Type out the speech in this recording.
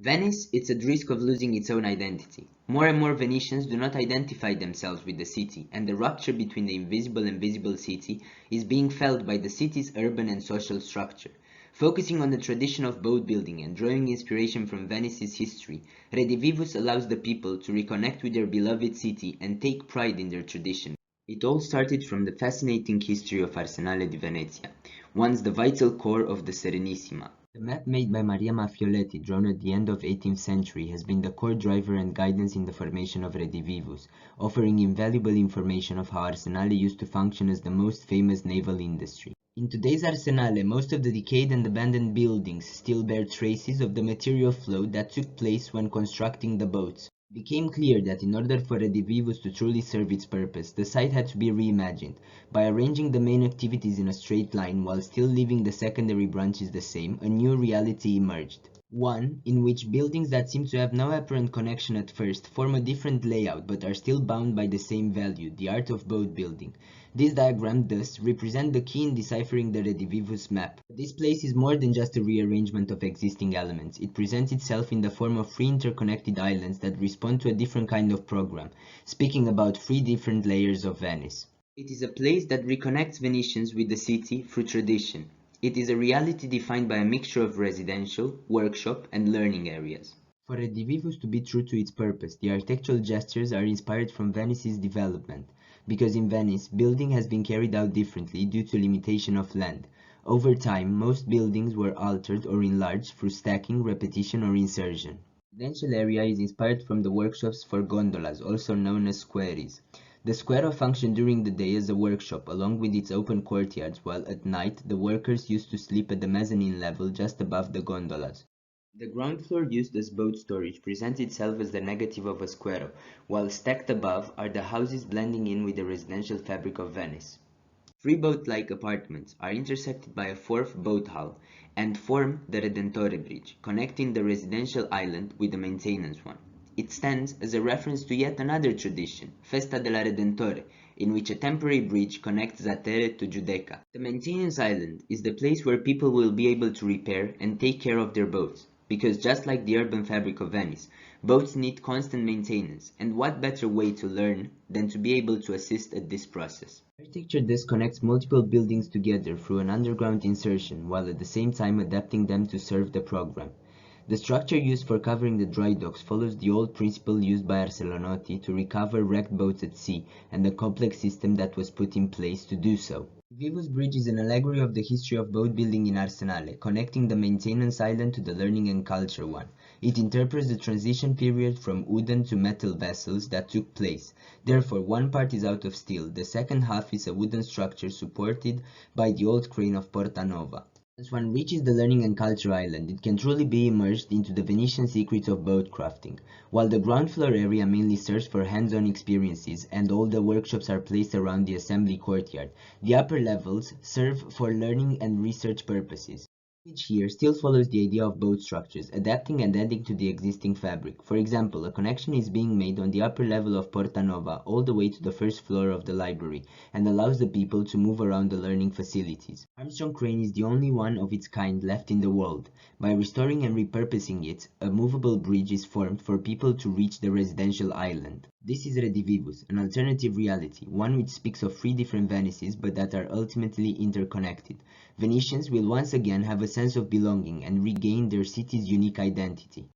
Venice is at risk of losing its own identity. More and more Venetians do not identify themselves with the city, and the rupture between the invisible and visible city is being felt by the city's urban and social structure. Focusing on the tradition of boat building and drawing inspiration from Venice's history, Redivivus allows the people to reconnect with their beloved city and take pride in their tradition. It all started from the fascinating history of Arsenale di Venezia, once the vital core of the Serenissima. The map made by Maria Maffioletti, drawn at the end of 18th century, has been the core driver and guidance in the formation of Redivivus, offering invaluable information of how Arsenale used to function as the most famous naval industry. In today's Arsenale, most of the decayed and abandoned buildings still bear traces of the material flow that took place when constructing the boats. It became clear that in order for Redivivus to truly serve its purpose, the site had to be reimagined. By arranging the main activities in a straight line while still leaving the secondary branches the same, a new reality emerged. One in which buildings that seem to have no apparent connection at first form a different layout but are still bound by the same value, the art of boat building. This diagram thus represents the key in deciphering the Redivivus map. This place is more than just a rearrangement of existing elements. It presents itself in the form of three interconnected islands that respond to a different kind of program, speaking about three different layers of Venice. It is a place that reconnects Venetians with the city through tradition. It is a reality defined by a mixture of residential, workshop, and learning areas. For Redivivus to be true to its purpose, the architectural gestures are inspired from Venice's development, because in Venice, building has been carried out differently due to limitation of land. Over time, most buildings were altered or enlarged through stacking, repetition, or insertion. The residential area is inspired from the workshops for gondolas, also known as squares. The square functioned during the day as a workshop, along with its open courtyards, while at night the workers used to sleep at the mezzanine level just above the gondolas. The ground floor used as boat storage presents itself as the negative of a square, while stacked above are the houses blending in with the residential fabric of Venice. Three boat-like apartments are intersected by a fourth boat hull and form the Redentore Bridge, connecting the residential island with the maintenance one. It stands as a reference to yet another tradition, Festa della Redentore, in which a temporary bridge connects Zatere to Giudecca. The maintenance island is the place where people will be able to repair and take care of their boats, because just like the urban fabric of Venice, boats need constant maintenance, and what better way to learn than to be able to assist at this process? Architecture thus connects multiple buildings together through an underground insertion, while at the same time adapting them to serve the program. The structure used for covering the dry docks follows the old principle used by Arcelanotti to recover wrecked boats at sea, and the complex system that was put in place to do so. Vivus Bridge is an allegory of the history of boat building in Arsenale, connecting the maintenance island to the learning and culture one. It interprets the transition period from wooden to metal vessels that took place. Therefore, one part is out of steel, the second half is a wooden structure supported by the old crane of Porta Nova. As one reaches the Learning and Culture Island, it can truly be immersed into the Venetian secrets of boat crafting. While the ground floor area mainly serves for hands-on experiences and all the workshops are placed around the assembly courtyard, the upper levels serve for learning and research purposes. Which here still follows the idea of boat structures, adapting and adding to the existing fabric. For example, a connection is being made on the upper level of Porta Nova all the way to the first floor of the library, and allows the people to move around the learning facilities. Armstrong Crane is the only one of its kind left in the world. By restoring and repurposing it, a movable bridge is formed for people to reach the residential island. This is Redivivus, an alternative reality, one which speaks of three different Venices but that are ultimately interconnected. Venetians will once again have a sense of belonging and regain their city's unique identity.